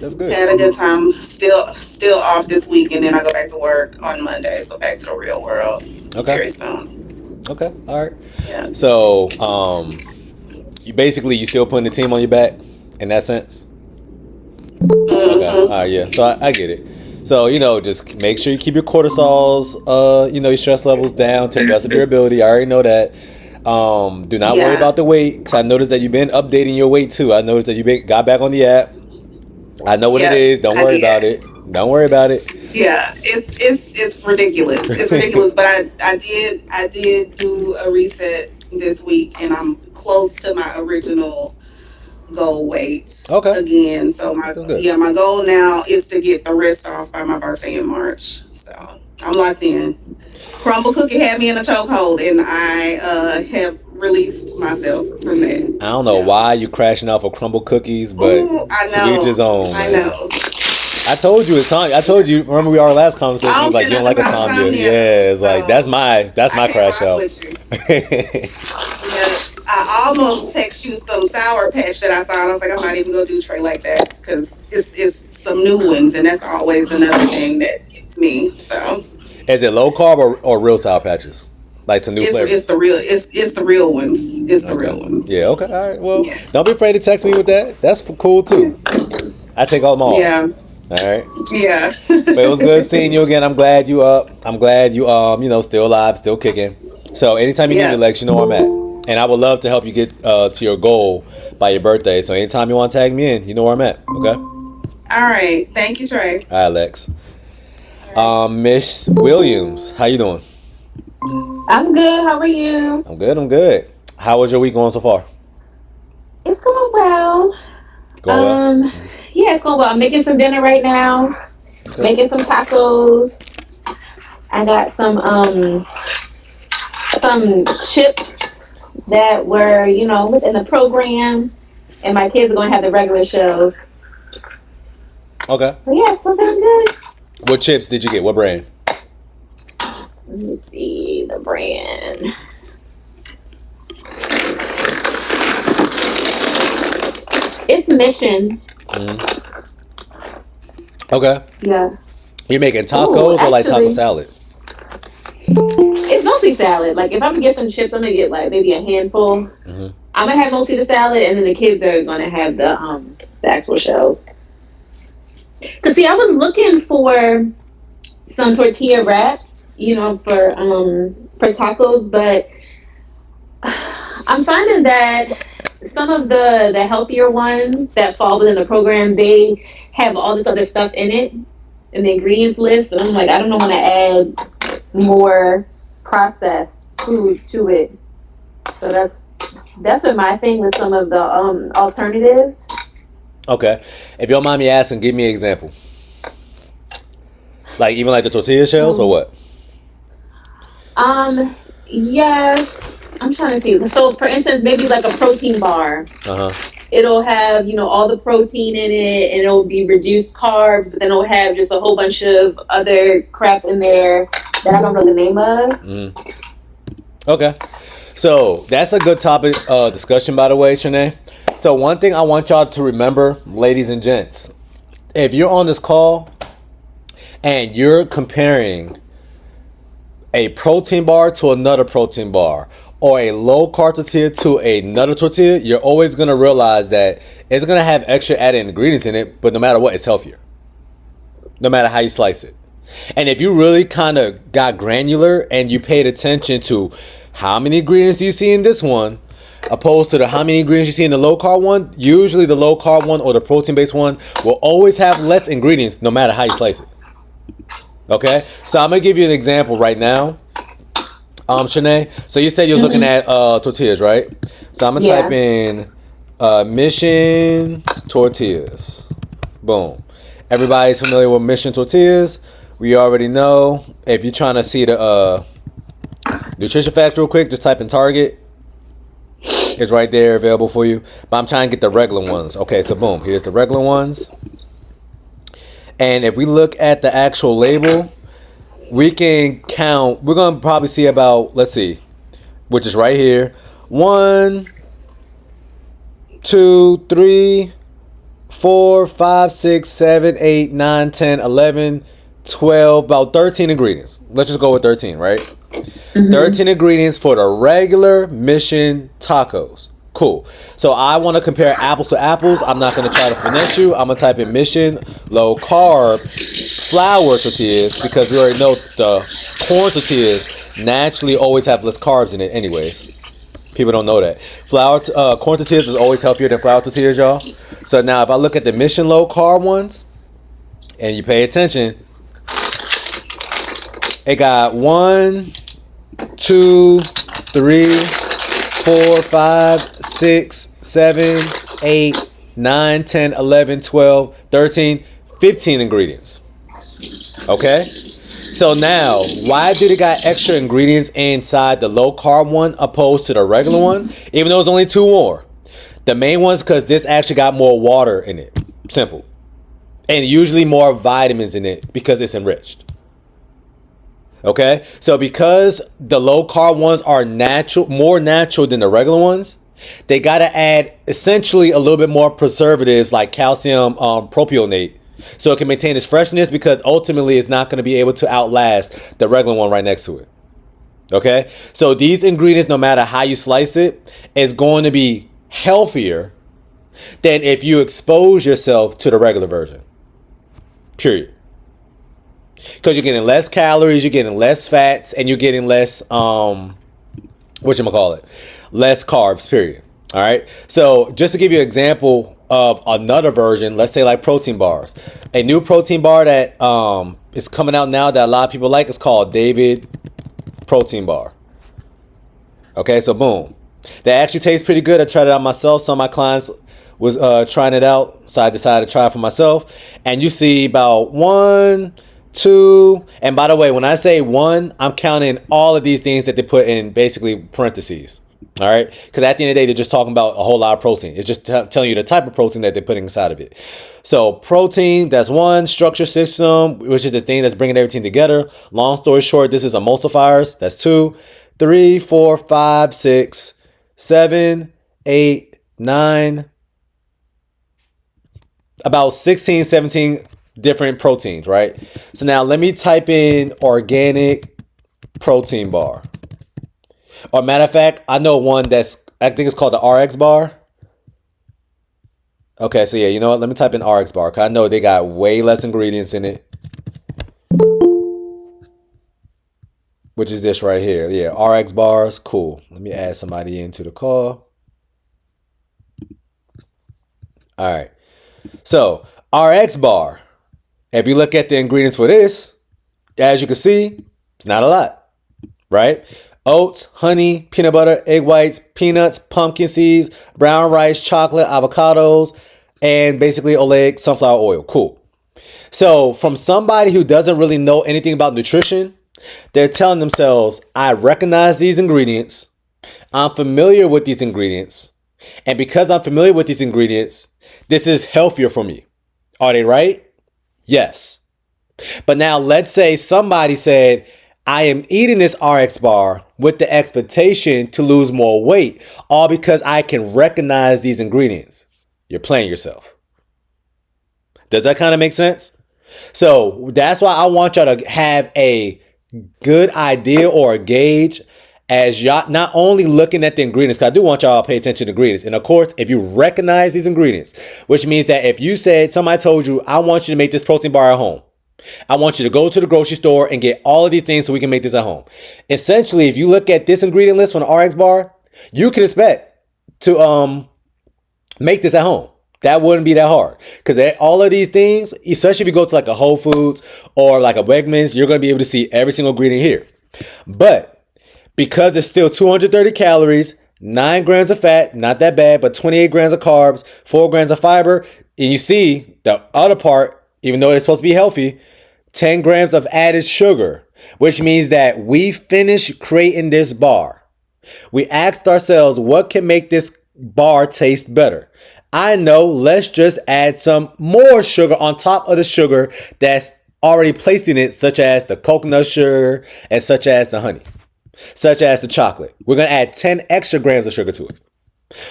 That's good. Had a good time. Still off this week, and then I go back to work on Monday. So back to the real world Okay. very soon. Okay. All right. Yeah. So, you basically you still putting the team on your back in that sense. Okay. All right. Yeah. So I get it. So just make sure you keep your cortisols, your stress levels down to the best of your ability. I already know that. Do not worry Yeah. about the weight, because I noticed that you've been updating your weight too. I noticed that got back on the app. I know what it Yep. is. Don't I worry did. about it. Don't worry about it. Yeah. It's ridiculous. It's ridiculous. But I did do a reset this week, and I'm close to my original goal weight Okay. again. So my That's good. yeah, my goal now is to get the wrist off by my birthday in March. So I'm locked in. Crumble Cookie had me in a chokehold, and I have released myself from that. I don't know Yeah. why you crashing out for crumble cookies, but Ooh, I to each his know. own, I man. know. I told you insomnia. I told you. Remember our last conversation? I You was don't like, care you don't nothing like about insomnia. insomnia, Yeah, it's like so that's I my can't crash rock out. with you. Yeah, I almost text you some Sour Patch that I saw. And I was like, I'm not even gonna do Trey like that because it's some new ones, and that's always another thing that gets me. So Is it low carb or real sour patches? Like some new flavors. it's the real ones. It's the Okay. real ones. Yeah. Okay. All right. Well, Yeah. don't be afraid to text me with that. That's cool too. I take all them all. Yeah. All right. Yeah. But it was good seeing you again. I'm glad you up. I'm glad you still alive, still kicking. So anytime you need me, Yeah. Lex, you know where I'm at. And I would love to help you get to your goal by your birthday. So anytime you want to tag me in, you know where I'm at. Okay. All All right. Thank you, Trey. right, Lex. All right. Miss Williams, how you doing? I'm good. How are you? I'm good. I'm good. How was your week going so far? It's going well. Going well. Yeah, it's going well. I'm making some dinner right now. Okay. Making some tacos. I got some chips that were, within the program, and my kids are going to have the regular shows. Okay. But yeah, so that's good. What chips did you get? What brand? Let me see the brand. It's Mission. Okay. Yeah. You're making Oh, tacos or like taco actually, salad? it's mostly salad. Like if I'm gonna get some chips, I'm gonna get like maybe a handful. I'm gonna have mostly the salad, and then the kids are gonna have the actual shells. Cause see, I was looking for some tortilla wraps, for tacos, but I'm finding that some of the healthier ones that fall within the program, they have all this other stuff in it in the ingredients list, and I'm like, I don't want to add more processed foods to it. So that's been my thing with some of the alternatives. Okay. If you don't mind me asking, give me an example. Like even like the tortilla shells or Um, what? yes, I'm trying to see. So, for instance, maybe like a protein bar. Uh huh. It'll have all the protein in it, and it'll be reduced carbs, but then it'll have just a whole bunch of other crap in there that I don't know the name of. Okay. So that's a good topic discussion, by the way, Shanae. So one thing I want y'all to remember, ladies and gents, if you're on this call and you're comparing a protein bar to another protein bar or a low carb tortilla to another tortilla, you're always going to realize that it's going to have extra added ingredients in it, but no matter what, it's healthier. No matter how you slice it. And if you really kind of got granular and you paid attention to how many ingredients do you see in this one, opposed to the how many ingredients you see in the low carb one, usually the low carb one or the protein based one will always have less ingredients no matter how you slice it. Okay? So I'm going to give you an example right now. Shanae, so you said you was looking Hmm. at tortillas, right? So I'm going to type Yeah. in Mission Tortillas. Boom. Everybody's familiar with Mission Tortillas. We already know. If you're trying to see the nutrition facts real quick, just type in Target. It's right there available for you. But I'm trying to get the regular ones. Okay, so boom. Here's the regular ones. And if we look at the actual label, we can count. We're going to probably see about, let's see, which is right here. 1, 2, 3, 4, 5, 6, 7, 8, 9, 10, 11, 12, about 13 ingredients. Let's just go with 13, right? 13 ingredients for the regular Mission tacos. Cool. So I want to compare apples to apples. I'm not going to try to finesse you. I'm going to type in Mission low carb flour tortillas because we already know the corn tortillas naturally always have less carbs in it anyways. People don't know that. Corn tortillas is always healthier than flour tortillas, y'all. So now if I look at the Mission low carb ones and you pay attention, it got 1, 2, 3, 4, 5, 6, 7, 8, 9, 10, 11, 12, 13, 15 ingredients. Okay? So now, why did it got extra ingredients inside the low carb one opposed to the regular one? Even though it's only 2 more. The main one's because this actually got more water in it. Simple. And usually more vitamins in it because it's enriched. Okay? So because the low carb ones are natural, more natural than the regular ones, they got to add essentially a little bit more preservatives like calcium propionate so it can maintain its freshness because ultimately it's not going to be able to outlast the regular one right next to it. Okay? So these ingredients, no matter how you slice it, is going to be healthier than if you expose yourself to the regular version. Period. Because you're getting less calories, you're getting less fats, and you're getting less, less carbs, period. All right. So just to give you an example of another version, let's say like protein bars. A new protein bar that is coming out now that a lot of people like is called David Protein Bar. Okay, so boom. That actually tastes pretty good. I tried it out myself. Some of my clients was trying it out, so I decided to try it for myself. And you see about 1, 2, and by the way, when I say 1, I'm counting all of these things that they put in basically parentheses. All right, because at the end of the day, they're just talking about a whole lot of protein. It's just telling you the type of protein that they're putting inside of it. So protein, that's 1. Structure system, which is the thing that's bringing everything together. Long story short, this is emulsifiers. That's 2, 3, 4, 5, 6, 7, 8, 9. About 16, 17 different proteins, right? So now let me type in organic protein bar. Or matter of fact, I know one that's, I think it's called the RX bar. Okay, so yeah, you know what? Let me type in RX bar because I know they got way less ingredients in it. Which is this right here. Yeah, RX bars, cool. Let me add somebody into the call. All right. So, RX bar. If you look at the ingredients for this, as you can see, it's not a lot, right? Oats, honey, peanut butter, egg whites, peanuts, pumpkin seeds, brown rice, chocolate, avocados, and basically oleic sunflower oil. Cool. So from somebody who doesn't really know anything about nutrition, they're telling themselves, I recognize these ingredients. I'm familiar with these ingredients. And because I'm familiar with these ingredients, this is healthier for me. Are they right? Yes. But now let's say somebody said, I am eating this RX bar with the expectation to lose more weight, all because I can recognize these ingredients. You're playing yourself. Does that kind of make sense? So that's why I want y'all to have a good idea or a gauge as y'all not only looking at the ingredients, because I do want y'all to pay attention to ingredients. And of course, if you recognize these ingredients, which means that if you said, somebody told you, I want you to make this protein bar at home. I want you to go to the grocery store and get all of these things so we can make this at home. Essentially, if you look at this ingredient list from the RX bar, you can expect to make this at home. That wouldn't be that hard because all of these things, especially if you go to like a Whole Foods or like a Wegmans, you're going to be able to see every single ingredient here. But because it's still 230 calories, 9 grams of fat, not that bad, but 28 grams of carbs, 4 grams of fiber, and you see the other part, even though it's supposed to be healthy, 10 grams of added sugar, which means that we finished creating this bar. We asked ourselves, what can make this bar taste better? I know, let's just add some more sugar on top of the sugar that's already placed in it, such as the coconut sugar and such as the honey, such as the chocolate. We're going to add 10 extra grams of sugar to it.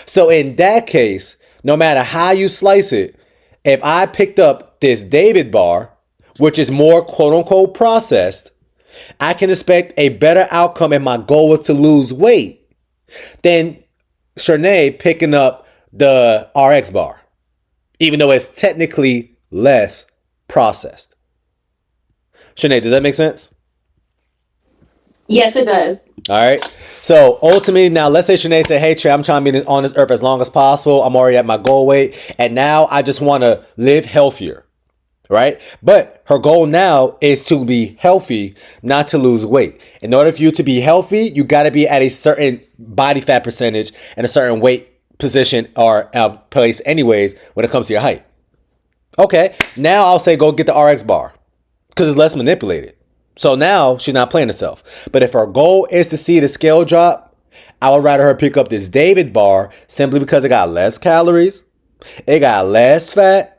So in that case, no matter how you slice it, if I picked up this David bar, which is more quote unquote processed, I can expect a better outcome if my goal was to lose weight than Shernay picking up the RX bar, even though it's technically less processed. Shernay, does that make sense? Yes, it does. All right. So ultimately, now let's say Shanae said, "Hey Trey, I'm trying to be on this earth as long as possible. I'm already at my goal weight, and now I just want to live healthier." Right? But her goal now is to be healthy, not to lose weight. In order for you to be healthy, you got to be at a certain body fat percentage and a certain weight position or place anyways when it comes to your height. Okay, now I'll say go get the RX bar because it's less manipulated. So now she's not playing herself. But if her goal is to see the scale drop, I would rather her pick up this David bar simply because it got less calories, it got less fat,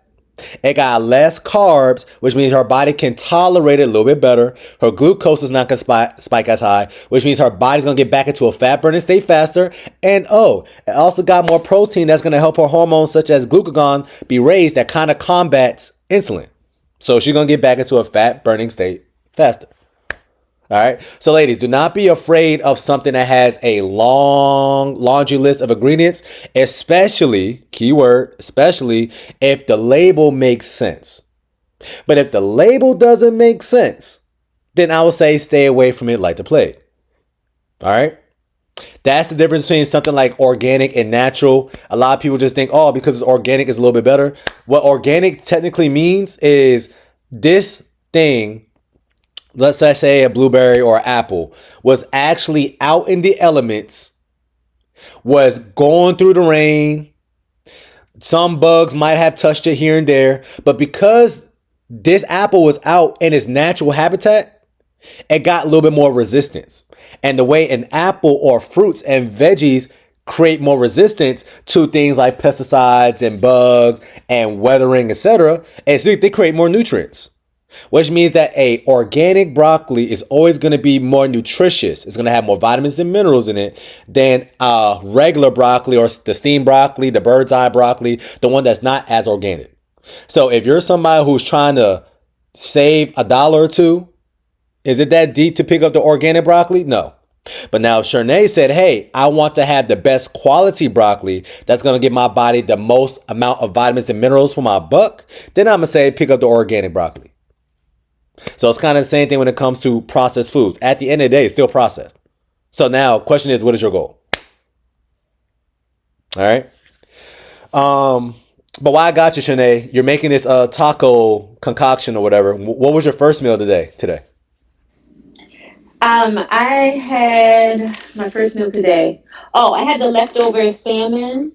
it got less carbs, which means her body can tolerate it a little bit better. Her glucose is not going to spike as high, which means her body's going to get back into a fat burning state faster. And it also got more protein that's going to help her hormones such as glucagon be raised that kind of combats insulin. So she's going to get back into a fat burning state faster. All right. So ladies, do not be afraid of something that has a long laundry list of ingredients, especially, keyword, especially if the label makes sense. But if the label doesn't make sense, then I would say stay away from it like the plague. All right. That's the difference between something like organic and natural. A lot of people just think, oh, because it's organic, it's a little bit better. What organic technically means is this thing, let's say a blueberry or an apple, was actually out in the elements, was going through the rain. Some bugs might have touched it here and there, but because this apple was out in its natural habitat, it got a little bit more resistance. And the way an apple or fruits and veggies create more resistance to things like pesticides and bugs and weathering, etc., and so they create more nutrients. Which means that a organic broccoli is always going to be more nutritious. It's going to have more vitamins and minerals in it than regular broccoli or the steamed broccoli, the bird's eye broccoli, the one that's not as organic. So if you're somebody who's trying to save $1 or $2, is it that deep to pick up the organic broccoli? No. But now if Shernay said, hey, I want to have the best quality broccoli that's going to give my body the most amount of vitamins and minerals for my buck, then I'm going to say pick up the organic broccoli. So it's kind of the same thing when it comes to processed foods. At the end of the day, it's still processed. So now, question is, what is your goal? All right. But why I got you, Shanae, you're making this taco concoction or whatever. What was your first meal today? I had my first meal today. Oh, I had the leftover salmon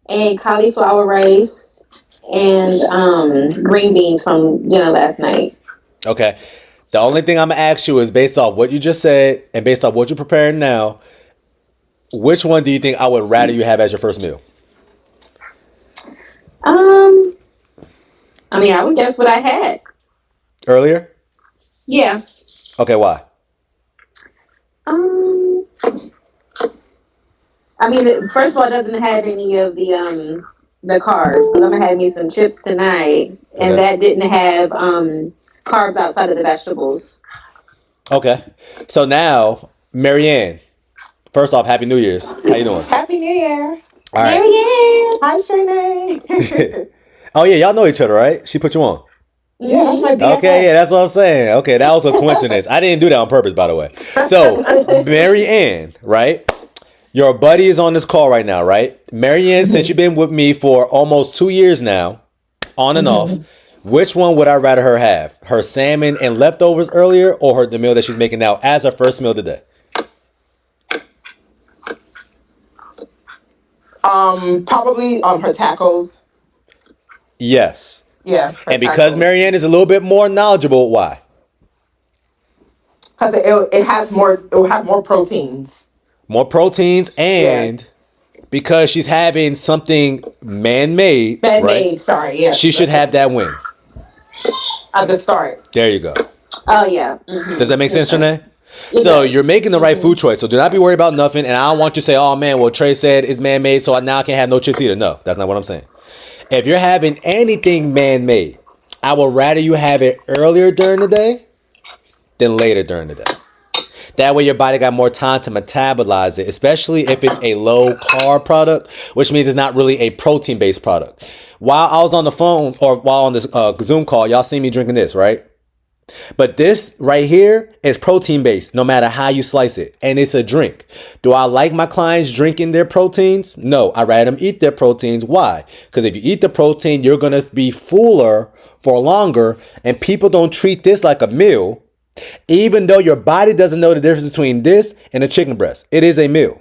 and cauliflower rice and green beans from dinner last night. Okay. The only thing I'm going to ask you is based off what you just said and based off what you're preparing now, which one do you think I would rather you have as your first meal? I mean, I would guess what I had. Earlier? Yeah. Okay, why? I mean, first of all, it doesn't have any of the carbs. So I'm gonna have me some chips tonight, and that didn't have carbs outside of the vegetables. Okay. So now, Marianne, first off, Happy New Year's. How you doing? Happy New Year. All right. Marianne. Hi, Shanae. Oh, yeah, y'all know each other, right? She put you on. Yeah, that's my BFF. Okay, yeah, that's what I'm saying. Okay, that was a coincidence. I didn't do that on purpose, by the way. So, Marianne, right? Your buddy is on this call right now, right? Marianne, since you've been with me for almost 2 years now, on and off, which one would I rather her have? Her salmon and leftovers earlier or the meal that she's making now as her first meal today? Probably her tacos. Yes. Yeah. And because tacos. Marianne is a little bit more knowledgeable, why? Because it has more. It will have more proteins. More proteins and because she's having something man-made. Man-made. Right? Sorry. Yeah. She should have that win. At the start. There you go. Oh yeah. Mm-hmm. Does that make sense, Shanae? So you're making the right food choice. So do not be worried about nothing. And I don't want you to say, oh man, well Trey said it's man-made, so now I can't have no chips either. No, that's not what I'm saying. If you're having anything man-made, I would rather you have it earlier during the day than later during the day. That way your body got more time to metabolize it, especially if it's a low carb product, which means it's not really a protein based product. While I was on the phone or while on this Zoom call, y'all see me drinking this, right? But this right here is protein based, no matter how you slice it. And it's a drink. Do I like my clients drinking their proteins? No, I rather them eat their proteins. Why? Because if you eat the protein, you're going to be fuller for longer. And people don't treat this like a meal, even though your body doesn't know the difference between this and a chicken breast. It is a meal,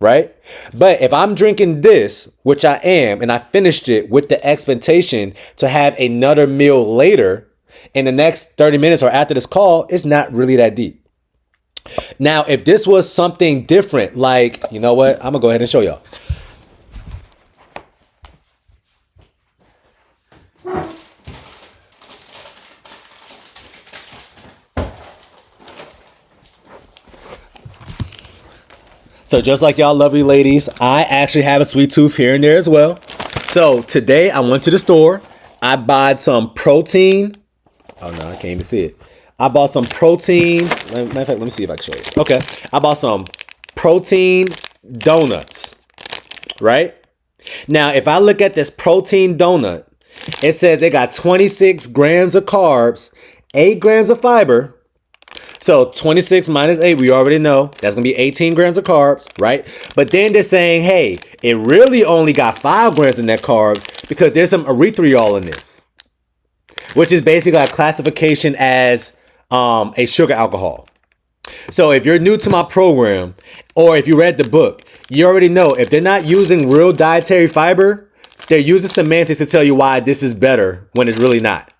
right? But if I'm drinking this, which I am, and I finished it with the expectation to have another meal later, in the next 30 minutes or after this call, it's not really that deep. Now, if this was something different, like, you know what? I'm going to go ahead and show y'all. So just like y'all lovely ladies, I actually have a sweet tooth here and there as well. So today I went to the store. I bought some protein. Oh no, I can't even see it. I bought some protein. Matter of fact, let me see if I can show you. Okay. I bought some protein donuts. Right? Now, if I look at this protein donut, it says it got 26 grams of carbs, 8 grams of fiber. So 26 minus 8, we already know that's going to be 18 grams of carbs, right? But then they're saying, hey, it really only got 5 grams in that carbs because there's some erythritol in this, which is basically a classification as a sugar alcohol. So if you're new to my program or if you read the book, you already know if they're not using real dietary fiber, they're using semantics to tell you why this is better when it's really not.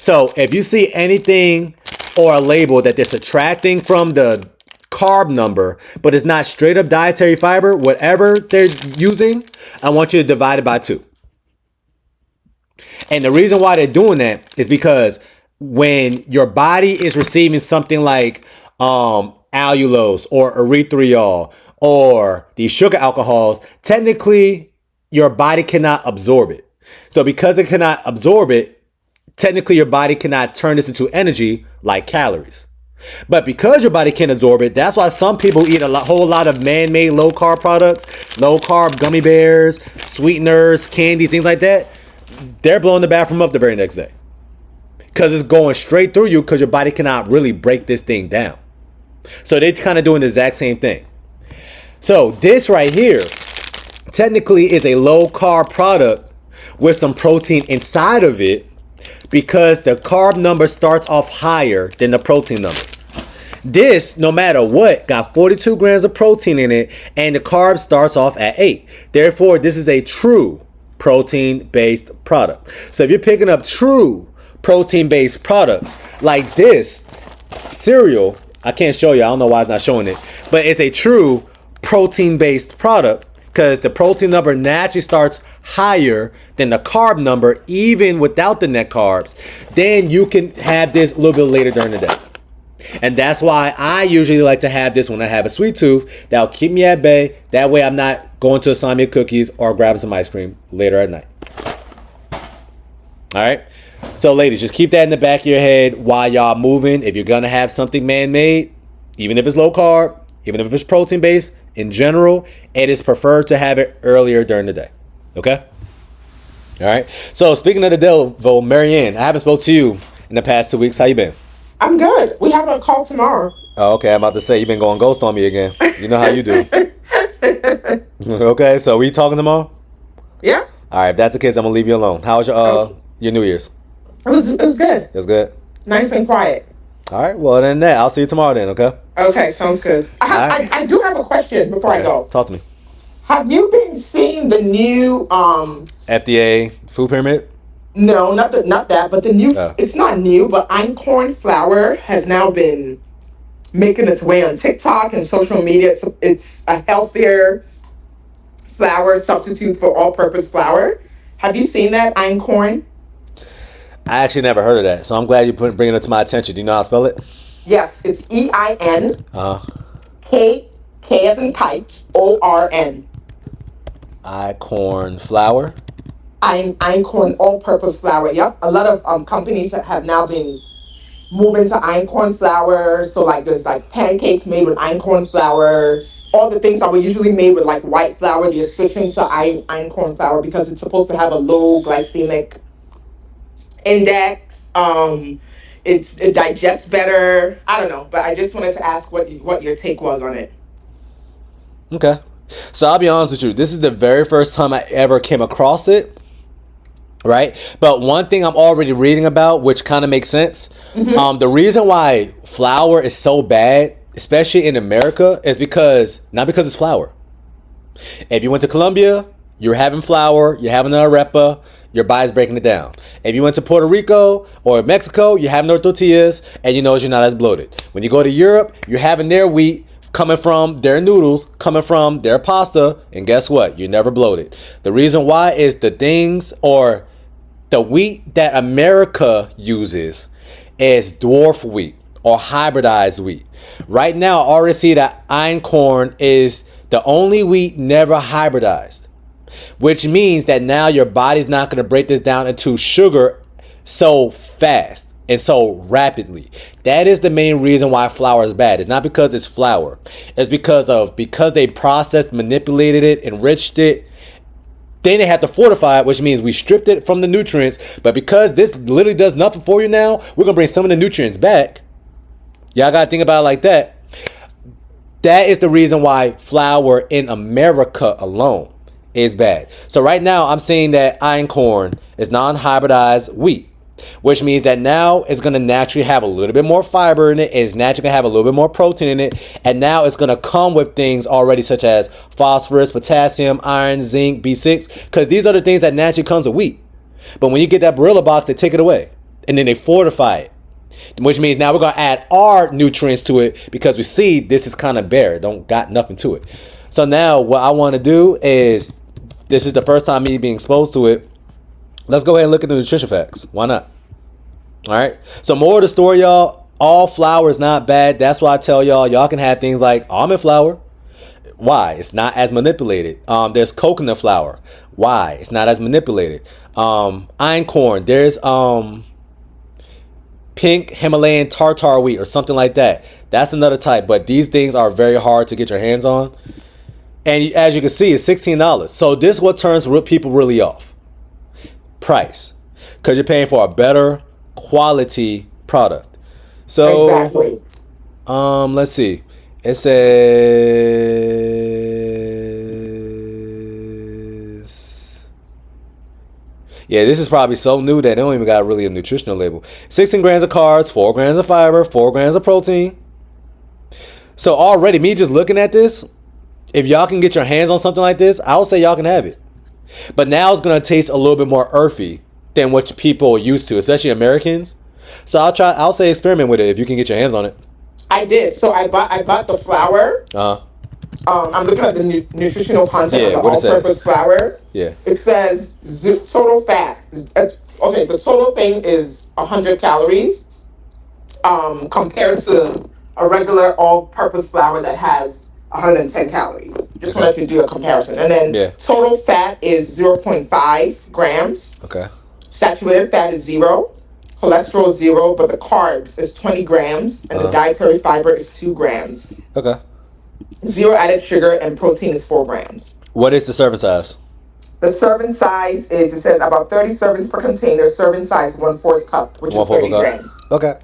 So if you see anything or a label that they're subtracting from the carb number, but it's not straight up dietary fiber, whatever they're using, I want you to divide it by 2. And the reason why they're doing that is because when your body is receiving something like allulose or erythritol or these sugar alcohols, technically your body cannot absorb it. So because it cannot absorb it, technically your body cannot turn this into energy like calories. But because your body can't absorb it, that's why some people eat whole lot of man-made low-carb products, low-carb gummy bears, sweeteners, candy, things like that. They're blowing the bathroom up the very next day. Because it's going straight through you because your body cannot really break this thing down. So they're kind of doing the exact same thing. So this right here technically is a low-carb product with some protein inside of it, because the carb number starts off higher than the protein number. This, no matter what, got 42 grams of protein in it, and the carb starts off at 8. Therefore, this is a true protein-based product. So if you're picking up true protein-based products like this cereal, I can't show you, I don't know why it's not showing it, but it's a true protein-based product because the protein number naturally starts higher than the carb number, even without the net carbs. Then you can have this a little bit later during the day. And that's why I usually like to have this when I have a sweet tooth. That'll keep me at bay. That way I'm not going to assign me cookies or grabbing some ice cream later at night. All right. So ladies, just keep that in the back of your head while y'all moving. If you're going to have something man-made, even if it's low carb, even if it's protein based, in general, it is preferred to have it earlier during the day. Okay? All right. So speaking of the devil, Marianne, I haven't spoke to you in the past 2 weeks. How you been? I'm good. We have a call tomorrow. Oh, okay. I'm about to say you've been going ghost on me again. You know how you do. Okay. So we talking tomorrow? Yeah. All right. If that's the case, I'm gonna leave you alone. How was your New Year's? It was good. It was good. Nice and quiet. All right. Well, then that I'll see you tomorrow then. Okay. Okay, sounds good. I do have a question before I go. Talk to me. Have you been seeing the new FDA food pyramid? No, not that, but the new. It's not new, but einkorn flour has now been making its way on TikTok and social media. It's a healthier flour substitute for all-purpose flour. Have you seen that einkorn? I actually never heard of that, so I'm glad you're bringing it to my attention. Do you know how to spell it? Yes, it's EIN. K as in kite, ORN. Einkorn flour. einkorn all-purpose flour. Yep, a lot of companies have now been moving to einkorn flour. So like there's like pancakes made with einkorn flour. All the things that were usually made with like white flour, they're switching to einkorn flour because it's supposed to have a low glycemic index. It digests better. I don't know, but I just wanted to ask what your take was on it. Okay. So I'll be honest with you. This is the very first time I ever came across it. Right? But one thing I'm already reading about, which kind of makes sense. The reason why flour is so bad, especially in America, is not because it's flour. If you went to Colombia, you're having flour, you're having an arepa, your body's breaking it down. If you went to Puerto Rico or Mexico, you're having their tortillas, and you know you're not as bloated. When you go to Europe, you're having their wheat coming from their noodles, coming from their pasta, and guess what? You're never bloated. The reason why is the wheat that America uses is dwarf wheat or hybridized wheat. Right now, I already see that einkorn is the only wheat never hybridized, which means that now your body's not going to break this down into sugar so fast and so rapidly. That is the main reason why flour is bad. It's not because it's flour. It's because they processed, manipulated it, enriched it. Then they have to fortify it, which means we stripped it from the nutrients. But because this literally does nothing for you now, we're going to bring some of the nutrients back. Y'all got to think about it like that. That is the reason why flour in America alone is bad. So right now, I'm saying that einkorn is non-hybridized wheat, which means that now it's going to naturally have a little bit more fiber in it. It's naturally going to have a little bit more protein in it. And now it's going to come with things already such as phosphorus, potassium, iron, zinc, B6, because these are the things that naturally comes with wheat. But when you get that Barilla box, they take it away and then they fortify it, which means now we're going to add our nutrients to it because we see this is kind of bare. Don't got nothing to it. So now what I want to do is, this is the first time me being exposed to it. Let's go ahead and look at the nutrition facts. Why not? All right. So more of the story, y'all. All flour is not bad. That's why I tell y'all can have things like almond flour. Why? It's not as manipulated. There's coconut flour. Why? It's not as manipulated. Einkorn. There's pink Himalayan tartar wheat or something like that. That's another type. But these things are very hard to get your hands on. And as you can see, it's $16. So this is what turns people really off. Price. Because you're paying for a better quality product. So Exactly. let's see. It says, yeah, this is probably so new that they don't even got really a nutritional label. 16 grams of carbs, 4 grams of fiber, 4 grams of protein. So already, me just looking at this, if y'all can get your hands on something like this, I would say y'all can have it. But now it's gonna taste a little bit more earthy than what people are used to, especially Americans. So I'll say experiment with it if you can get your hands on it. I did. So I bought the flour. I'm looking at the nutritional content of the all-purpose flour. Yeah. It says total fat. Okay, the total thing is 100 calories. Compared to a regular all-purpose flour that has 110 calories. Just wanted to do a comparison. And then total fat is 0.5 grams. Okay. Saturated fat is 0. Cholesterol is 0, but the carbs is 20 grams, and the dietary fiber is 2 grams. Okay. 0 added sugar, and protein is 4 grams. What is the serving size? The serving size is, it says about 30 servings per container. Serving size 1/4 cup, which is 30 grams. Okay.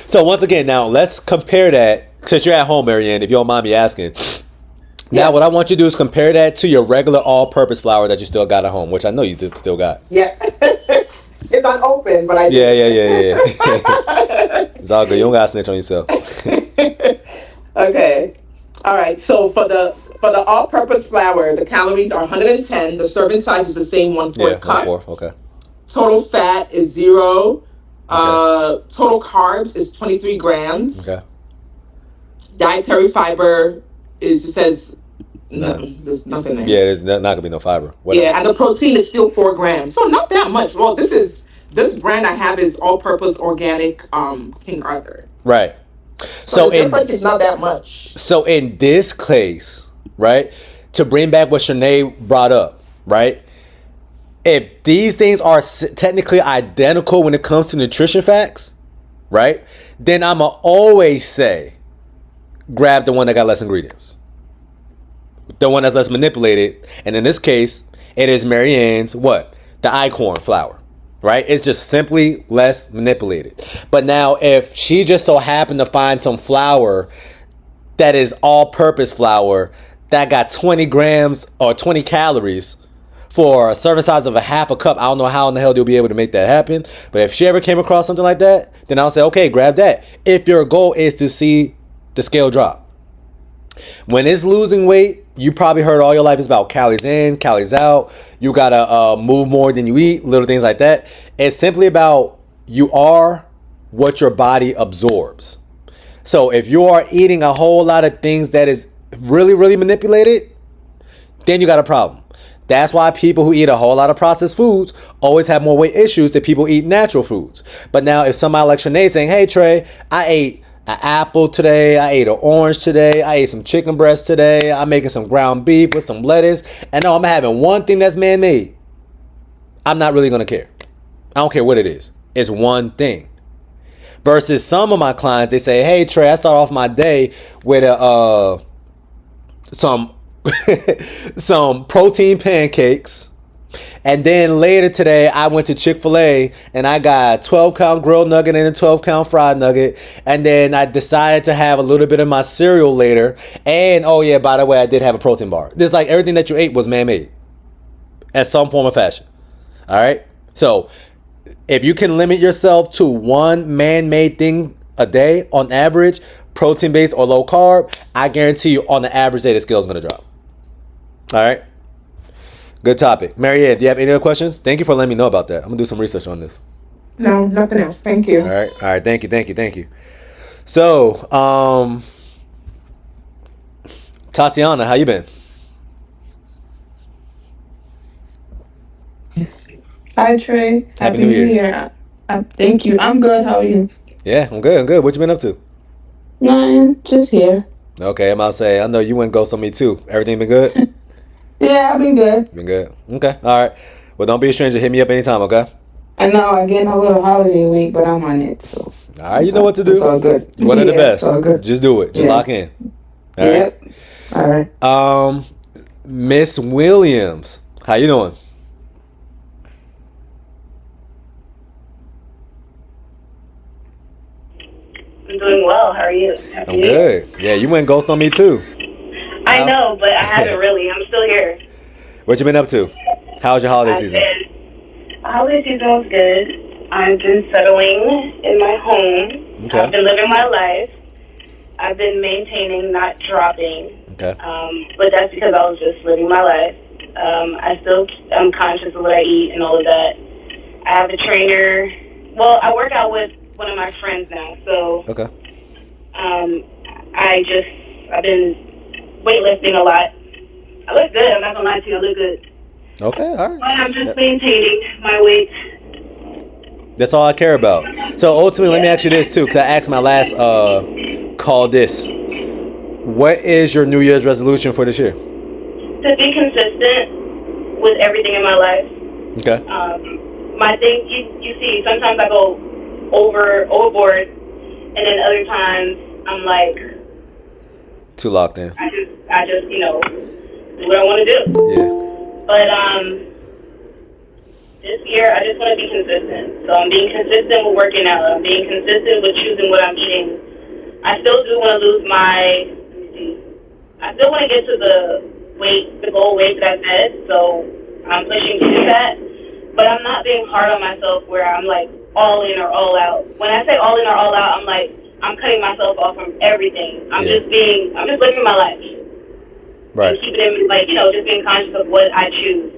So once again, now let's compare that, since you're at home, Marianne, if you don't mind me asking. Now, what I want you to do is compare that to your regular all-purpose flour that you still got at home, which I know you still got. Yeah. It's unopened, but I do. Yeah. It's all good. You don't got to snitch on yourself. Okay. All right. So for the all-purpose flour, the calories are 110. The serving size is the same 1/4 cup. 1/4. Okay. Total fat is 0. Total carbs is 23 grams. Okay. Dietary fiber is, it says, there's nothing there. Yeah, there's not gonna be no fiber. Whatever. Yeah, and the protein is still 4 grams. So not that much. Well, this brand I have is all-purpose organic King Arthur. Right. So the difference is not that much. So in this case, right, to bring back what Shanae brought up, right, if these things are technically identical when it comes to nutrition facts, right? Then I'ma always say, grab the one that got less ingredients, the one that's less manipulated. And in this case, it is Marianne's what? The Icorn flour, right? It's just simply less manipulated. But now, if she just so happened to find some flour that is all-purpose flour that got 20 grams or 20 calories for a serving size of a half a cup, I don't know how in the hell they'll be able to make that happen. But if she ever came across something like that, then I'll say, okay, grab that. If your goal is to see the scale drop. When it's losing weight, you probably heard all your life is about calories in, calories out. You gotta move more than you eat, little things like that. It's simply about you are what your body absorbs. So if you are eating a whole lot of things that is really, really manipulated, then you got a problem. That's why people who eat a whole lot of processed foods always have more weight issues than people who eat natural foods. But now if somebody like Shanae saying, hey Trey, I ate an apple today, I ate an orange today, I ate some chicken breast today, I'm making some ground beef with some lettuce, and now I'm having one thing that's man-made, I'm not really gonna care. I don't care what it is. It's one thing. Versus some of my clients, they say, hey Trey, I start off my day with some some protein pancakes, and then later today I went to Chick-fil-A and I got a 12-count grilled nugget and a 12-count fried nugget, and then I decided to have a little bit of my cereal later, and oh yeah, by the way, I did have a protein bar. It's like everything that you ate was man-made at some form of fashion. All right, so if you can limit yourself to one man-made thing a day on average, protein-based or low carb, I guarantee you on the average day the scale is going to drop. All right. Good topic. Marianne, do you have any other questions? Thank you for letting me know about that. I'm going to do some research on this. No, nothing else. Thank you. All right. All right. Thank you. So, Tatiana, how you been? Hi Trey. Happy New Year. Thank you. I'm good. How are you? Yeah, I'm good. What you been up to? Nothing. Just here. Okay, I'm about to say, I know you went ghost on me too. Everything been good? Yeah, I've been good. Been good. Okay. All right. Well, don't be a stranger. Hit me up anytime, okay? I know I'm getting a little holiday week, but I'm on it. So. All right, you know what to do. It's all good. You're one of the best. It's all good. Just do it. Just lock in. All yep. right. All right. Miss Williams, how you doing? I'm doing well. How are you? Happy I'm New Year. good. Yeah, you went ghost on me too. I know, but I haven't really. I'm still here. What you been up to? How's your holiday season? Holiday season was good. I've been settling in my home. Okay. I've been living my life. I've been maintaining, not dropping. Okay. But that's because I was just living my life. I'm conscious of what I eat and all of that. I have a trainer. Well, I work out with one of my friends now, so Okay. I've been weightlifting a lot. I look good. I'm not gonna lie to you. I look good. Okay. All right. But I'm just maintaining my weight. That's all I care about. So ultimately, let me ask you this too, because I asked my last call this. What is your New Year's resolution for this year? To be consistent with everything in my life. Okay. My thing, you see, sometimes I go overboard, and then other times I'm like Too locked in. I just do what I want to do. Yeah. But this year I just want to be consistent. So I'm being consistent with working out. I'm being consistent with choosing what I'm eating. I still do want to lose I still want to get to the goal weight that I said. So I'm pushing to do that. But I'm not being hard on myself where I'm like all in or all out. When I say all in or all out, I'm like, I'm cutting myself off from everything. I'm just living my life. Right. And keeping it, just being conscious of what I choose.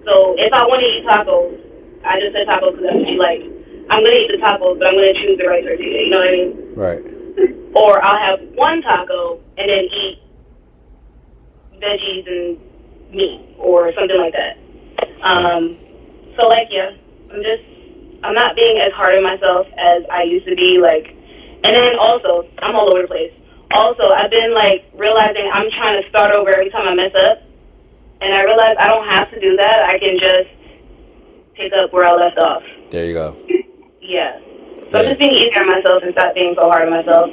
So if I want to eat tacos, I just said tacos because I'm going to eat the tacos, but I'm going to choose the right tortilla. You know what I mean? Right. Or I'll have one taco and then eat veggies and meat or something like that. I'm not being as hard on myself as I used to be, and then also, I'm all over the place. Also, I've been, realizing I'm trying to start over every time I mess up, and I realize I don't have to do that. I can just pick up where I left off. There you go. Yeah. So I'm just being easier on myself and stop being so hard on myself.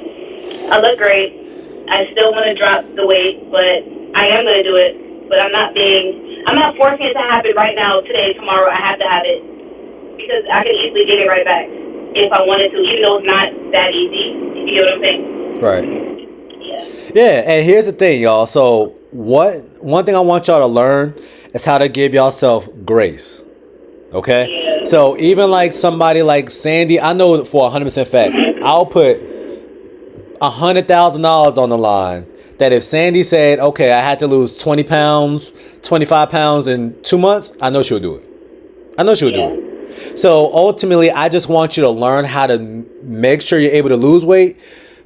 I look great. I still want to drop the weight, but I am going to do it. But I'm not forcing it to happen right now, today, tomorrow. I have to have it because I can easily get it right back if I wanted to, even though it's not that easy. You get what I'm saying? Right. Yeah. Yeah, and here's the thing, y'all. So one thing I want y'all to learn is how to give yourself grace. Okay? Yeah. So even like somebody like Sandy, I know for 100% fact, I'll put $100,000 on the line that if Sandy said, okay, I had to lose 20 pounds, 25 pounds in 2 months, I know she'll do it. I know she'll do it. So ultimately, I just want you to learn how to make sure you're able to lose weight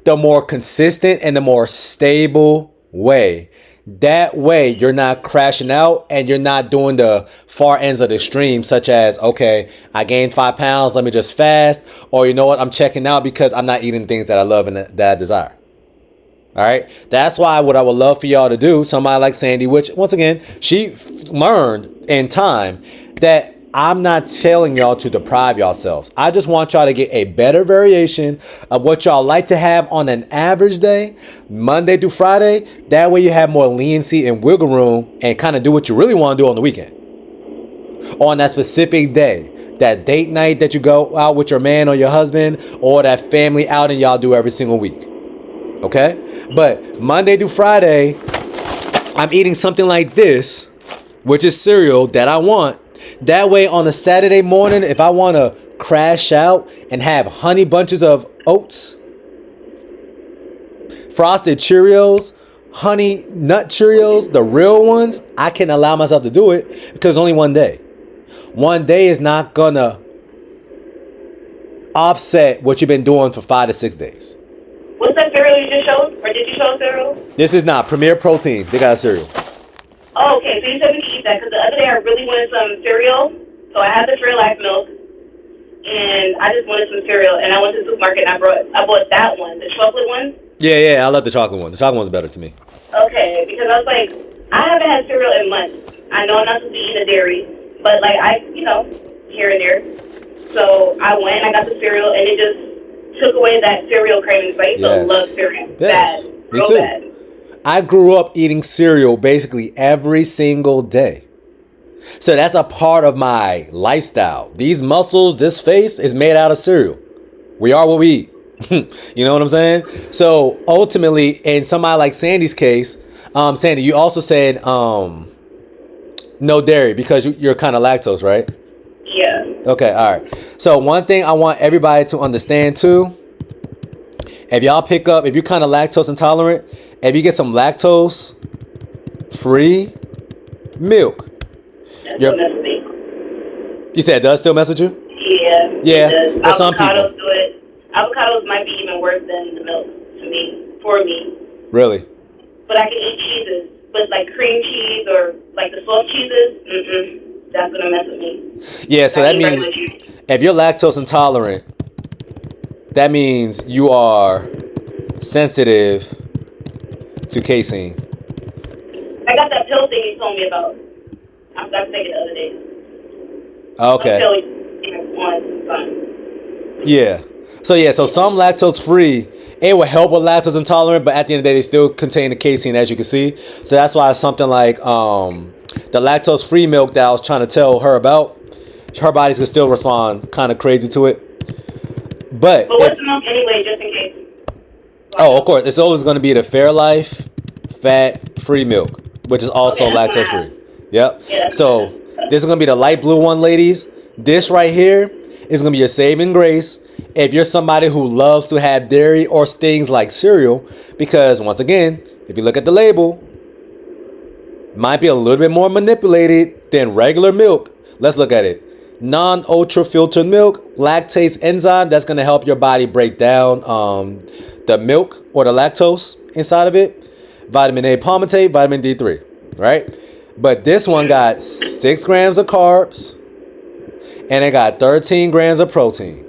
the more consistent and the more stable way. That way, you're not crashing out and you're not doing the far ends of the extreme, such as, okay, I gained 5 pounds, let me just fast. Or you know what, I'm checking out because I'm not eating things that I love and that I desire. All right. That's why what I would love for y'all to do, somebody like Sandy, which once again, she learned in time that I'm not telling y'all to deprive yourselves. I just want y'all to get a better variation of what y'all like to have on an average day, Monday through Friday. That way you have more leniency and wiggle room and kind of do what you really want to do on the weekend. On that specific day. That date night that you go out with your man or your husband, or that family outing y'all do every single week. Okay? But Monday through Friday, I'm eating something like this, which is cereal that I want. That way on a Saturday morning, if I want to crash out and have honey bunches of oats, frosted Cheerios, honey nut Cheerios, the real ones, I can allow myself to do it because only one day. One day is not gonna offset what you've been doing for 5 to 6 days. What's that cereal you just showed? Or did you show cereal? This is not Premier Protein. They got a cereal. Oh, okay. So you said we could eat that because the other day I really wanted some cereal. So I had the Tree Life milk, and I just wanted some cereal. And I went to the supermarket and I bought that one, the chocolate one. Yeah, I love the chocolate one. The chocolate one's better to me. Okay, because I was like, I haven't had cereal in months. I know I'm not supposed to be eating a dairy, but like here and there. So I went and I got the cereal, and it just took away that cereal cravings. I used to love cereal. Yes. Bad. Me Real too. bad. I grew up eating cereal basically every single day. So that's a part of my lifestyle. These muscles, this face is made out of cereal. We are what we eat. You know what I'm saying? So ultimately, in somebody like Sandy's case, Sandy, you also said no dairy because you're kind of lactose, right? Yeah. Okay, all right. So one thing I want everybody to understand too, if you're kind of lactose intolerant, if you get some lactose free milk, That still messes me. you said it does still mess with you? Yeah. Yeah, It does. for some Avocados people. do it. Avocados might be even worse than the milk for me. Really? But I can eat cheeses. But like cream cheese or like the soft cheeses, that's gonna mess with me. Yeah, so that means if you're lactose intolerant, that means you are sensitive to casein. I got that pill thing you told me about. I got to take it the other day. Okay. Yeah. So some lactose free, it will help with lactose intolerant, but at the end of the day, they still contain the casein, as you can see. So that's why something like the lactose free milk that I was trying to tell her about, her body's can still respond kind of crazy to it. But what's the milk anyway, just in case? Oh, of course. It's always going to be the Fairlife fat-free milk, which is also lactose free. Yep. Yeah. So this is going to be the light blue one, ladies. This right here is going to be your saving grace if you're somebody who loves to have dairy or things like cereal, because once again, if you look at the label, it might be a little bit more manipulated than regular milk. Let's look at it. Non-ultra filtered milk, lactase enzyme that's going to help your body break down the milk or the lactose inside of it. Vitamin A palmitate, vitamin D3, right? But this one got 6 grams of carbs and it got 13 grams of protein.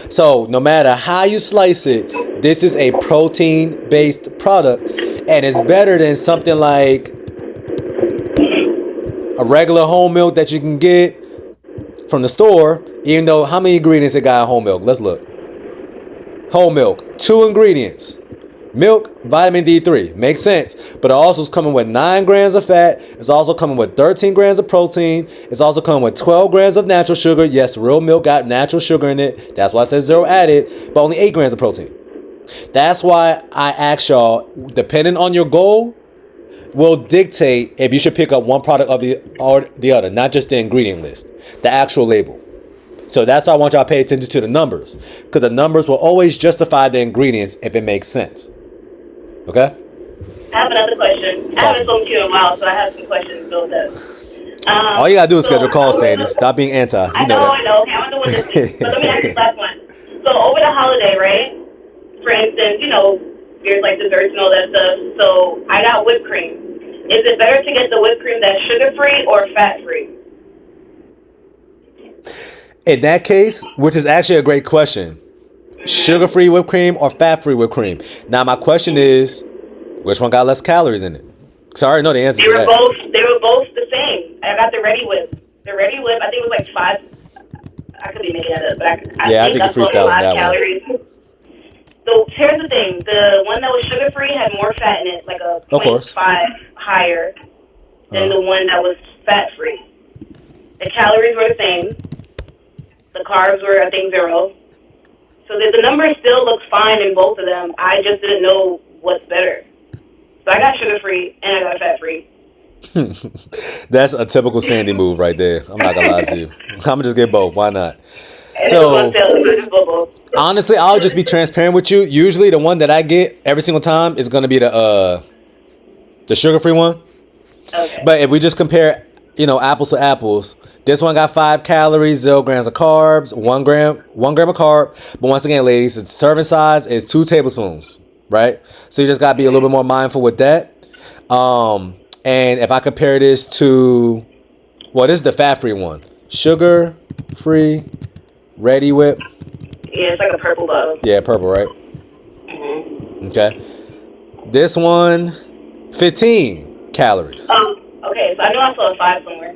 So no matter how you slice it, this is a protein-based product, and it's better than something like a regular whole milk that you can get from the store, even though how many ingredients it got in whole milk? Let's look. Whole milk, 2 ingredients. Milk, vitamin D3. Makes sense. But it also is coming with 9 grams of fat. It's also coming with 13 grams of protein. It's also coming with 12 grams of natural sugar. Yes, real milk got natural sugar in it. That's why it says 0 added, but only 8 grams of protein. That's why I ask y'all, depending on your goal, will dictate if you should pick up one product or the other, not just the ingredient list, the actual label. So that's why I want y'all to pay attention to the numbers, because the numbers will always justify the ingredients if it makes sense. Okay? I have another question. I haven't spoken to you in a while, so I have some questions built up. All you gotta do is schedule calls, Sandy. Stop being anti. I know. Okay, I'm gonna do this week. But let me ask this last one. So over the holiday, right? For instance, there's like desserts and all that stuff. So I got whipped cream. Is it better to get the whipped cream that's sugar-free or fat-free? In that case, which is actually a great question, sugar-free whipped cream or fat-free whipped cream? Now, my question is, which one got less calories in it? Because I already know the answer to that. They were both the same. I got the Ready Whip. The Ready Whip, I think it was like 5. I could be making that up, but I think you're freestyling that calories. One. So here's the thing: the one that was sugar-free had more fat in it, like a 0.5 higher than the one that was fat-free. The calories were the same. The carbs were, I think, 0. So the numbers still look fine in both of them. I just didn't know what's better. So I got sugar-free and I got fat-free. That's a typical Sandy move right there. I'm not gonna lie to you. I'm gonna just get both. Why not? So honestly, I'll just be transparent with you. Usually, the one that I get every single time is gonna be the sugar-free one. Okay. But if we just compare, apples to apples, this one got 5 calories, 0 grams of carbs, 1 gram of carb. But once again, ladies, its serving size is 2 tablespoons, right? So you just gotta be a little bit more mindful with that. And if I compare this to, this is the fat-free one. Sugar-free, Ready Whip. Yeah, it's like a purple bottle. Yeah, purple, right? Mm-hmm. Okay. This one, 15 calories. Okay, so I know I saw a 5 somewhere.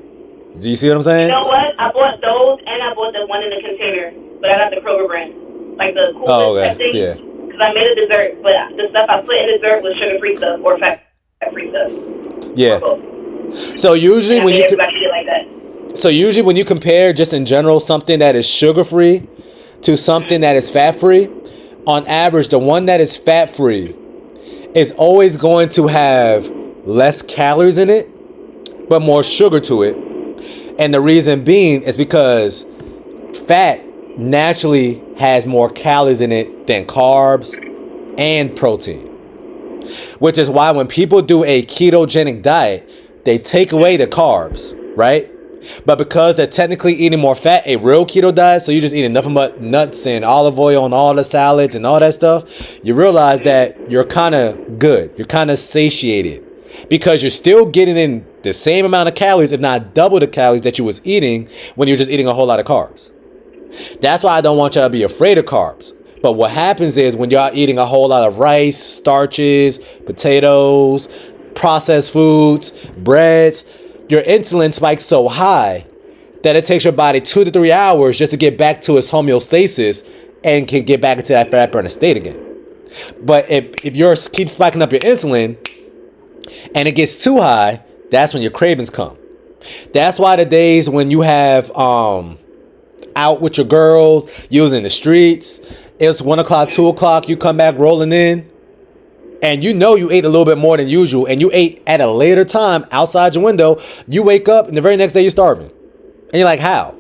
Do you see what I'm saying? You know what? I bought those, and I bought the one in the container, but I got the Kroger brand. Like the coolest thing. Yeah. Because I made a dessert, but the stuff I put in dessert was sugar-free stuff or fat-free stuff. Yeah. So usually when you compare just in general something that is sugar-free to something that is fat-free, on average, the one that is fat-free is always going to have less calories in it, but more sugar to it. And the reason being is because fat naturally has more calories in it than carbs and protein. Which is why when people do a ketogenic diet, they take away the carbs, right? But because they're technically eating more fat, a real keto diet, so you're just eating nothing but nuts and olive oil and all the salads and all that stuff, you realize that you're kind of good. You're kind of satiated because you're still getting in the same amount of calories, if not double the calories that you was eating when you're just eating a whole lot of carbs. That's why I don't want y'all to be afraid of carbs. But what happens is when y'all eating a whole lot of rice, starches, potatoes, processed foods, breads, your insulin spikes so high that it takes your body 2 to 3 hours just to get back to its homeostasis and can get back into that fat burner state again. But if yours keeps spiking up your insulin and it gets too high, that's when your cravings come. That's why the days when you have out with your girls, you was in the streets, it's 1 o'clock, 2 o'clock, you come back rolling in, and you ate a little bit more than usual, and you ate at a later time outside your window, you wake up, and the very next day you're starving. And you're like, how?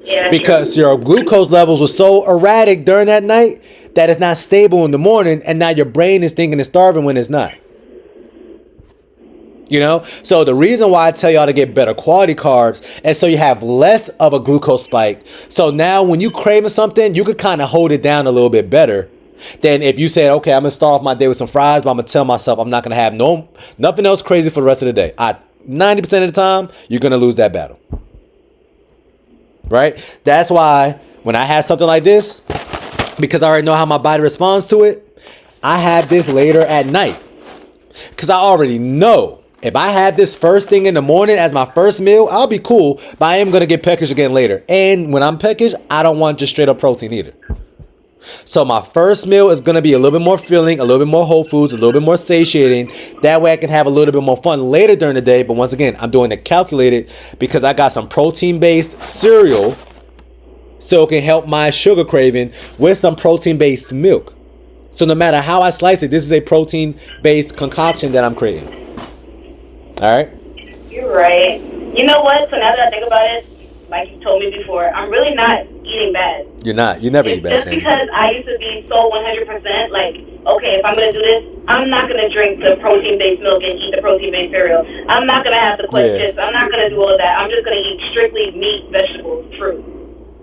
Yeah, because your glucose levels were so erratic during that night that it's not stable in the morning, and now your brain is thinking it's starving when it's not. So the reason why I tell y'all to get better quality carbs is so you have less of a glucose spike. So now when you craving something, you could kind of hold it down a little bit better than if you said, okay, I'm going to start off my day with some fries, but I'm going to tell myself I'm not going to have nothing else crazy for the rest of the day. 90% of the time, you're going to lose that battle. Right? That's why when I have something like this, because I already know how my body responds to it, I have this later at night. Because I already know if I have this first thing in the morning as my first meal, I'll be cool, but I am going to get peckish again later. And when I'm peckish, I don't want just straight up protein either. So my first meal is going to be a little bit more filling, a little bit more whole foods, a little bit more satiating. That way I can have a little bit more fun later during the day. But once again, I'm doing it calculated because I got some protein-based cereal, so it can help my sugar craving with some protein-based milk. So no matter how I slice it, this is a protein-based concoction that I'm creating. All right? You're right. You know what? So now that I think about it, like you told me before, I'm really not eating bad. You're not. You never eat bad, Just Sandy. because I used to be so 100% like, okay, if I'm going to do this, I'm not going to drink the protein-based milk and eat the protein-based cereal. I'm not going to have the Quest chips. I'm not going to do all of that. I'm just going to eat strictly meat, vegetables, fruit.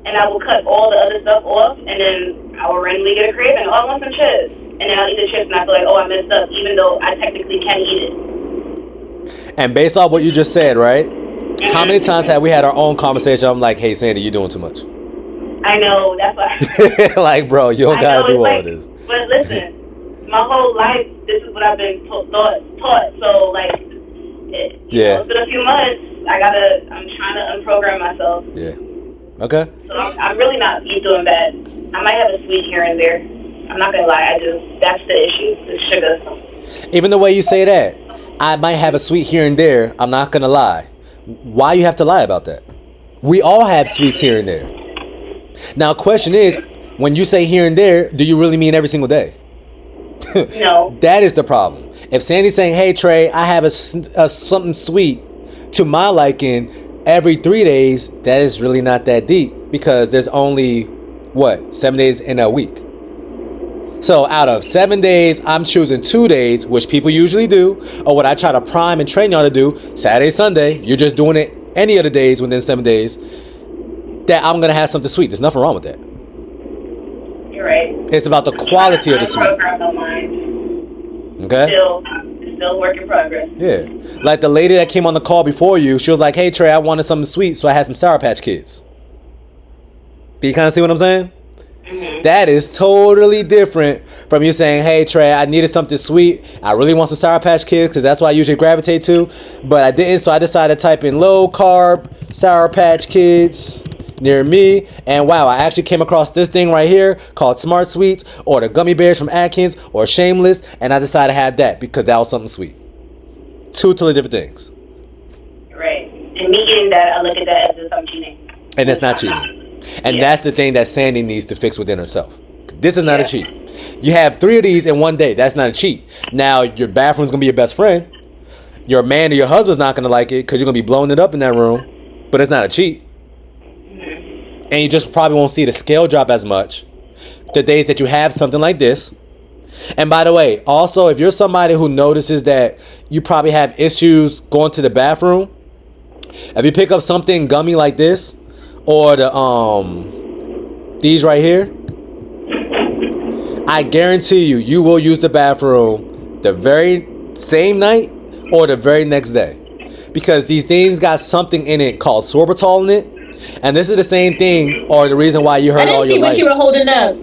And I will cut all the other stuff off, and then I will randomly get a craving. Oh, I want some chips. And then I'll eat the chips, and I feel like, oh, I messed up, even though I technically can eat it. And based off what you just said, right? How many times have we had our own conversation? I'm like, hey, Sandy, you're doing too much. I know, that's why. Like, bro, you don't got to do all like, this. But listen, my whole life, this is what I've been taught. So, like, it's been a few months. I'm trying to unprogram myself. Yeah. Okay. So I'm really not doing bad. I might have a sweet here and there. I'm not gonna lie. That's the issue. The sugar. Even the way you say that, I might have a sweet here and there. I'm not gonna lie. Why you have to lie about that? We all have sweets here and there. Now, question is, when you say here and there, do you really mean every single day? No. That is the problem. If Sandy's saying, hey, Trey, I have a something sweet to my liking every 3 days, that is really not that deep because there's only, 7 days in a week. So out of 7 days, I'm choosing 2 days, which people usually do, or what I try to prime and train y'all to do, Saturday, Sunday. You're just doing it any of the days within 7 days, that I'm going to have something sweet. There's nothing wrong with that. You're right. It's about the quality of the sweet. Okay? Still work in progress. Yeah. Like the lady that came on the call before you, she was like, hey, Trey, I wanted something sweet, so I had some Sour Patch Kids. Do you kind of see what I'm saying? Mm-hmm. That is totally different from you saying, hey, Trey, I needed something sweet. I really want some Sour Patch Kids because that's what I usually gravitate to. But I didn't, so I decided to type in low carb Sour Patch Kids near me. And wow, I actually came across this thing right here called Smart Sweets or the Gummy Bears from Atkins or Shameless. And I decided to have that because that was something sweet. Two totally different things. Right. And me eating that, I look at that as if I'm cheating. And that's not cheating. And that's the thing that Sandy needs to fix within herself. This is not a cheat. You have 3 of these in one day. That's not a cheat. Now, your bathroom's going to be your best friend. Your man or your husband's not going to like it because you're going to be blowing it up in that room. But it's not a cheat. Mm-hmm. And you just probably won't see the scale drop as much the days that you have something like this. And by the way, also, if you're somebody who notices that you probably have issues going to the bathroom, if you pick up something gummy like this, or the these right here, I guarantee you will use the bathroom the very same night or the very next day, because these things got something in it called sorbitol in it, and this is the same thing or the reason why you heard all your life. I didn't see what you were holding up.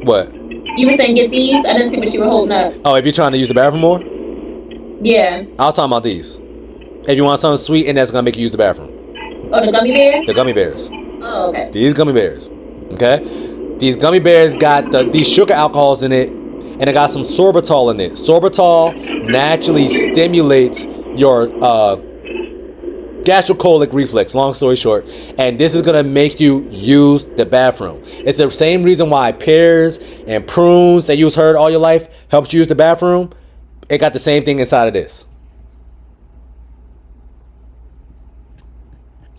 What? You were saying get these. I didn't see what you were holding up. Oh, if you're trying to use the bathroom more? Yeah. I was talking about these. If you want something sweet and that's gonna make you use the bathroom. Oh, the gummy bears? The gummy bears. Oh, okay. These gummy bears, okay? These gummy bears got these sugar alcohols in it, and it got some sorbitol in it. Sorbitol naturally stimulates your gastrocolic reflex, long story short, and this is going to make you use the bathroom. It's the same reason why pears and prunes that you've heard all your life helps you use the bathroom. It got the same thing inside of this.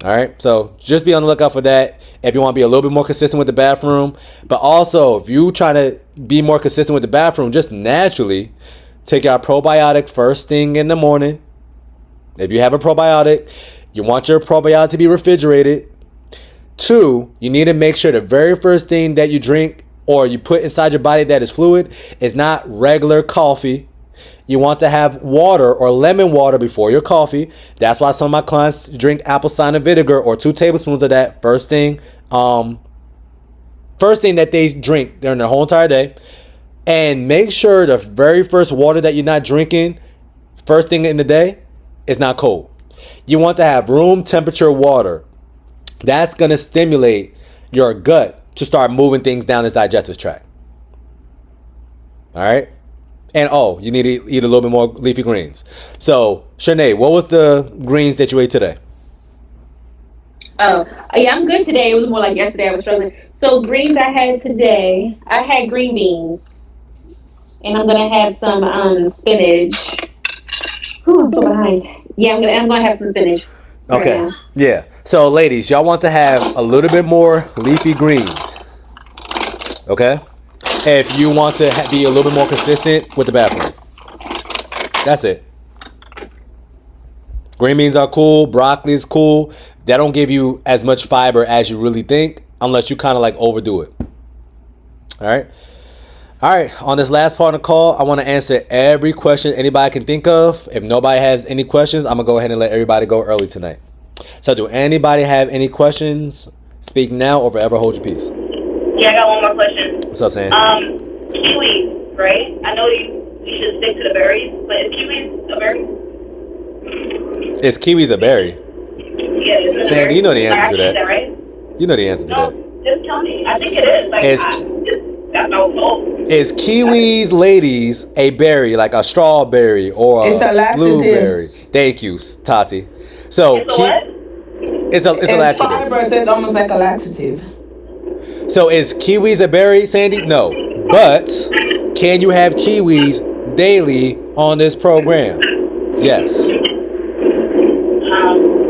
All right, so just be on the lookout for that if you want to be a little bit more consistent with the bathroom. But also, if you try to be more consistent with the bathroom, just naturally take your probiotic first thing in the morning. If you have a probiotic, you want your probiotic to be refrigerated. 2, you need to make sure the very first thing that you drink or you put inside your body that is fluid is not regular coffee. You want to have water or lemon water before your coffee. That's why some of my clients drink apple cider vinegar or 2 tablespoons of that first thing that they drink during their whole entire day. And make sure the very first water that you're not drinking first thing in the day It's not cold. You want to have room temperature water. That's going to stimulate your gut to start moving things down this digestive tract. All right? And you need to eat a little bit more leafy greens. So, Shanae, what was the greens that you ate today? Oh, yeah, I'm good today. It was more like yesterday I was struggling. So greens I had today, I had green beans. And I'm gonna have some spinach. Ooh, I'm so behind. Yeah, I'm gonna have some spinach. Okay. Right now. Yeah. So, ladies, y'all want to have a little bit more leafy greens. Okay? If you want to be a little bit more consistent with the bathroom. That's it. Green beans are cool. Broccoli is cool. That don't give you as much fiber as you really think, unless you kind of like overdo it. All right. All right. On this last part of the call, I want to answer every question anybody can think of. If nobody has any questions, I'm going to go ahead and let everybody go early tonight. So do anybody have any questions? Speak now or forever hold your peace. Yeah, I got one more question. What's up, Sam? Kiwis, right? I know you should stick to the berries, but is kiwis a berry? Is kiwis a berry? Yeah, is it a Sandy, berry? you know the answer to that. Is that right? You know the answer to No, that. just tell me. I think it is. Like, that's no fault. Is kiwis, ladies, a berry, like a strawberry or It's a a laxative. blueberry? Thank you, Tati. So, It's a what? it's a laxative. Fiber, so it's almost like a laxative. So is kiwis a berry, Sandy? No. But can you have kiwis daily on this program? Yes.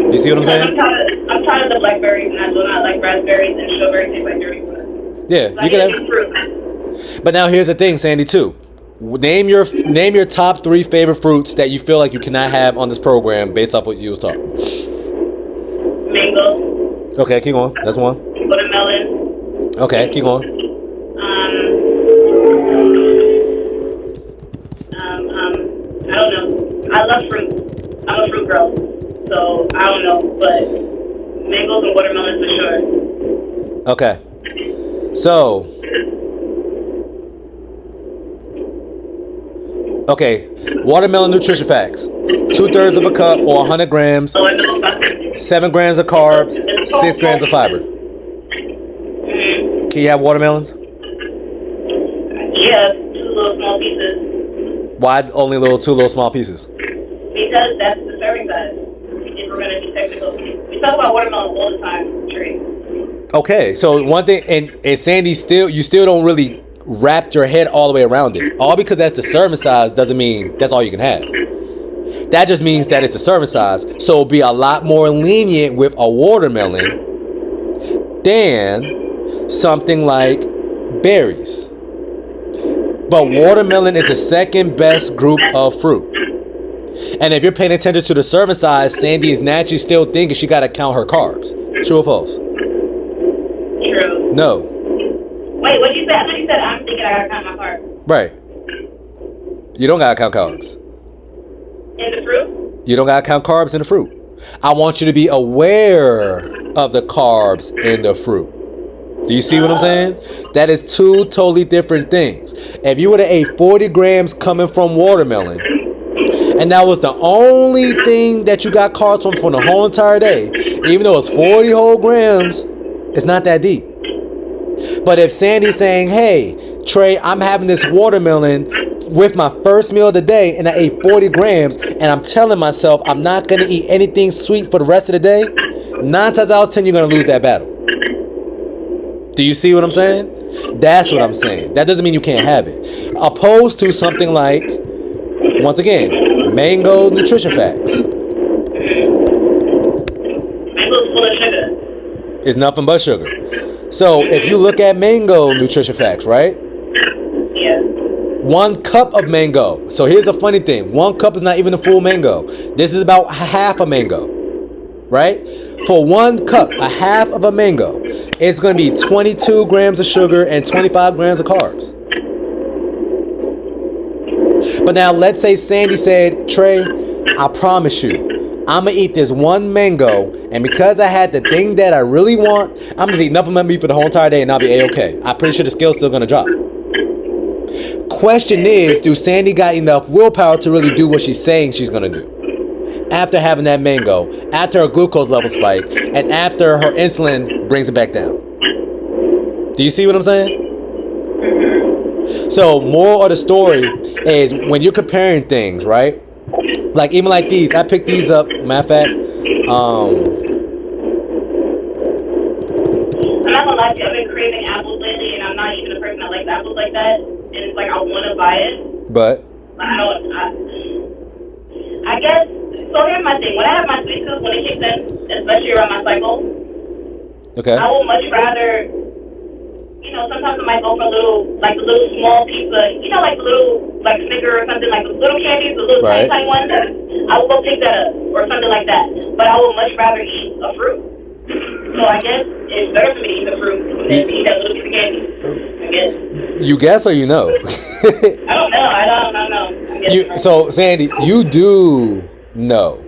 You see what I'm saying? I'm tired of the blackberries, and I do not like raspberries, and strawberries taste like dirty food. Yeah, Like, you can it's have. fruit. But now here's the thing, Sandy, too. Name your top 3 favorite fruits that you feel like you cannot have on this program based off what you was taught. Mango. Okay, keep going. That's one. Watermelon. Okay, keep going. I don't know. I love fruit. I'm a fruit girl, so I don't know, but mangoes and watermelons for sure. Okay. So. Okay, watermelon nutrition facts. 2/3 of a cup or 100 grams. So I know about that. 7 grams of carbs, 6 grams of fiber. Can you have watermelons? Yeah, 2 little small pieces. Why only two little small pieces? Because that's the serving size. If we're gonna be technical, we talk about watermelon all the time, Trey. Okay, so one thing, and Sandy, you still don't really wrap your head all the way around it. All because that's the serving size doesn't mean that's all you can have. That just means that it's the serving size. So be a lot more lenient with a watermelon than something like berries. But watermelon is the second best group of fruit. And if you're paying attention to the serving size, Sandy is naturally still thinking she got to count her carbs. True or false? True. No. Wait, what you said? I thought you said I'm thinking I gotta count my carbs. Right. You don't got to count carbs. In the fruit? You don't got to count carbs in the fruit. I want you to be aware of the carbs in the fruit. Do you see what I'm saying? That is 2 totally different things. If you would have ate 40 grams coming from watermelon, and that was the only thing that you got carbs from for the whole entire day, even though it's 40 whole grams, it's not that deep. But if Sandy's saying, hey, Trey, I'm having this watermelon with my first meal of the day, and I ate 40 grams, and I'm telling myself I'm not going to eat anything sweet for the rest of the day, 9 times out of 10, you're going to lose that battle. Do you see what I'm saying? That's what I'm saying. That doesn't mean you can't have it. Opposed to something like, once again, mango nutrition facts. Mango's full of sugar. It's nothing but sugar. So if you look at mango nutrition facts, right? Yeah. 1 cup of mango. So here's the funny thing. 1 cup is not even a full mango. This is about half a mango, right? For 1 cup, a half of a mango, it's going to be 22 grams of sugar and 25 grams of carbs. But now let's say Sandy said, Trey, I promise you, I'm going to eat this 1 mango, and because I had the thing that I really want, I'm just eating nothing but meat for the whole entire day and I'll be A-okay. I'm pretty sure the scale's still going to drop. Question is, do Sandy got enough willpower to really do what she's saying she's going to do? after having that mango, after her glucose level spike, and after her insulin brings it back down. Do you see what I'm saying? So, moral of the story is when you're comparing things, right? Like even like these, I picked these up. Matter of fact, I'm not gonna lie to you, I've been craving apples lately, and I'm not even a person that likes apples like that. And it's like I want to buy it, but I guess. So here's my thing: when I have my sweet tooth, when it kicks in, especially around my cycle, okay, I will much rather. Sometimes I might go for a little small pizza, like a little, like Snicker or something, like the little candies, the little right. tiny ones. I will go pick that up or something like that. But I would much rather eat a fruit. So I guess it's better for me to eat the fruit than to eat that little piece of candy. I guess. You guess or you know? I don't know. I don't know. So Sandy, you do know.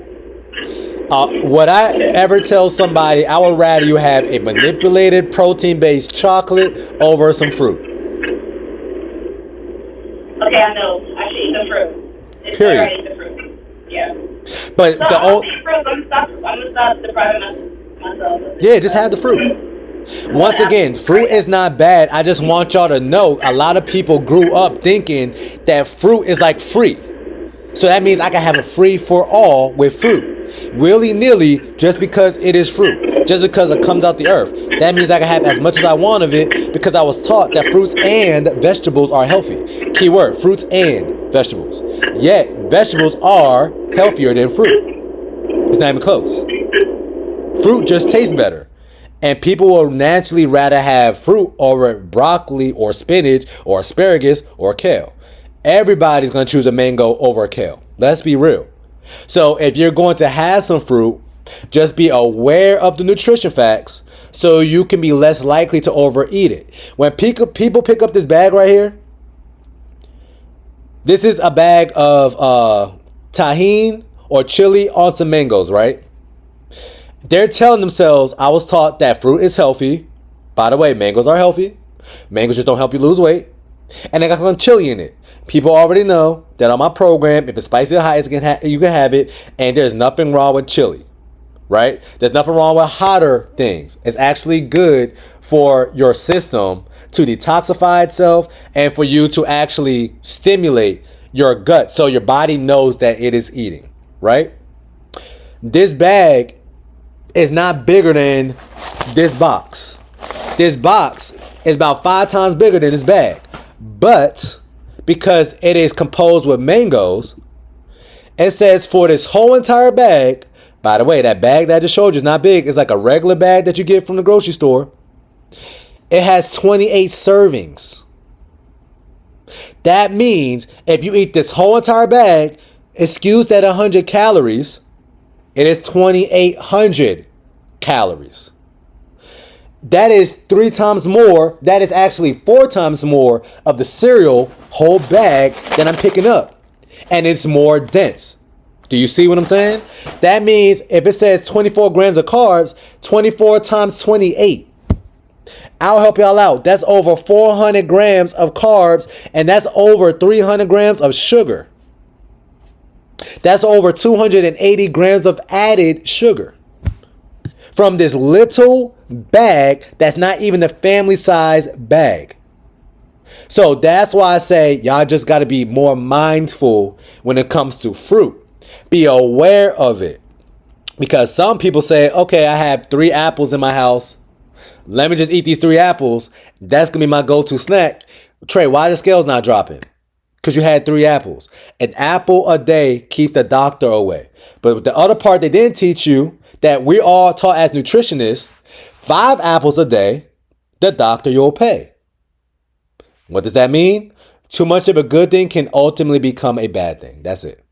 Would I ever tell somebody I would rather you have a manipulated protein-based chocolate over some fruit? Okay, I know. I should eat the fruit. It's Period. better I eat the fruit. Yeah. But So I'm gonna stop depriving myself. Yeah, just have the fruit. Once again, fruit is not bad. I just want y'all to know a lot of people grew up thinking that fruit is like free. So that means I can have a free for all with fruit. Willy-nilly, just because it is fruit, just because it comes out the earth, that means I can have as much as I want of it because I was taught that fruits and vegetables are healthy. Keyword, fruits and vegetables. Yet, vegetables are healthier than fruit. It's not even close. Fruit just tastes better. And people will naturally rather have fruit over broccoli or spinach or asparagus or kale. Everybody's going to choose a mango over a kale. Let's be real. So if you're going to have some fruit, just be aware of the nutrition facts so you can be less likely to overeat it. When people pick up this bag right here, this is a bag of tahini or chili on some mangoes, right? They're telling themselves, I was taught that fruit is healthy. By the way, mangoes are healthy. Mangoes just don't help you lose weight. And they got some chili in it. People already know that on my program, if it's spicy or hot, you can have it. And there's nothing wrong with chili, right? There's nothing wrong with hotter things. It's actually good for your system to detoxify itself and for you to actually stimulate your gut so your body knows that it is eating, right? This bag is not bigger than this box. This box is about 5 times bigger than this bag. But because it is composed with mangoes, it says for this whole entire bag, by the way, that bag that I just showed you is not big. It's like a regular bag that you get from the grocery store. It has 28 servings. That means if you eat this whole entire bag, excuse that 100 calories, it is 2,800 calories. That is 3 times more. That is actually 4 times more of the cereal whole bag that I'm picking up. And it's more dense. Do you see what I'm saying? That means if it says 24 grams of carbs, 24 times 28. I'll help y'all out. That's over 400 grams of carbs, and that's over 300 grams of sugar. That's over 280 grams of added sugar from this little bag that's not even the family size bag. So that's why I say y'all just got to be more mindful when it comes to fruit. Be aware of it. Because some people say, okay, I have 3 apples in my house. Let me just eat these 3 apples. That's going to be my go-to snack. Trey, why the scale's not dropping? Because you had 3 apples. An apple a day keeps the doctor away. But the other part they didn't teach you, that we all taught as nutritionists, 5 apples a day, the doctor you'll pay. What does that mean? Too much of a good thing can ultimately become a bad thing. That's it.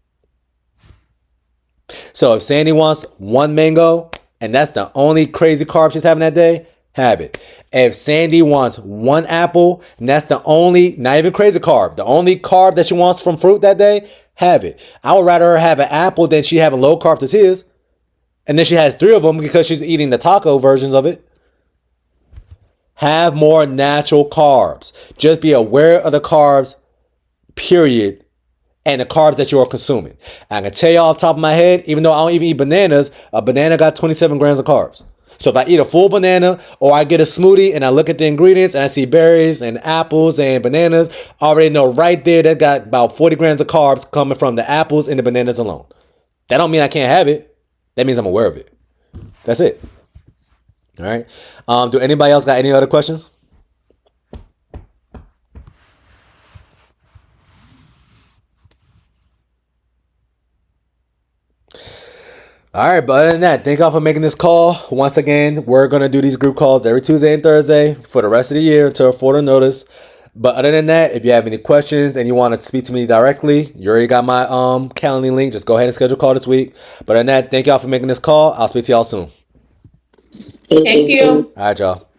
So if Sandy wants 1 mango, and that's the only crazy carb she's having that day, have it. If Sandy wants 1 apple, and that's the only, not even crazy carb, the only carb that she wants from fruit that day, have it. I would rather her have an apple than she have a low carb as his. And then she has 3 of them because she's eating the taco versions of it. Have more natural carbs. Just be aware of the carbs, period. and the carbs that you're consuming. I can tell you off the top of my head, even though I don't even eat bananas, a banana got 27 grams of carbs. So if I eat a full banana or I get a smoothie and I look at the ingredients and I see berries and apples and bananas, I already know right there that got about 40 grams of carbs coming from the apples and the bananas alone. That don't mean I can't have it. That means I'm aware of it. That's it. All right. Do anybody else got any other questions? All right, but other than that, thank y'all for making this call. Once again, we're going to do these group calls every Tuesday and Thursday for the rest of the year until further notice. But other than that, if you have any questions and you want to speak to me directly, you already got my Calendly link. Just go ahead and schedule a call this week. But other than that, thank y'all for making this call. I'll speak to y'all soon. Thank you. All right, y'all.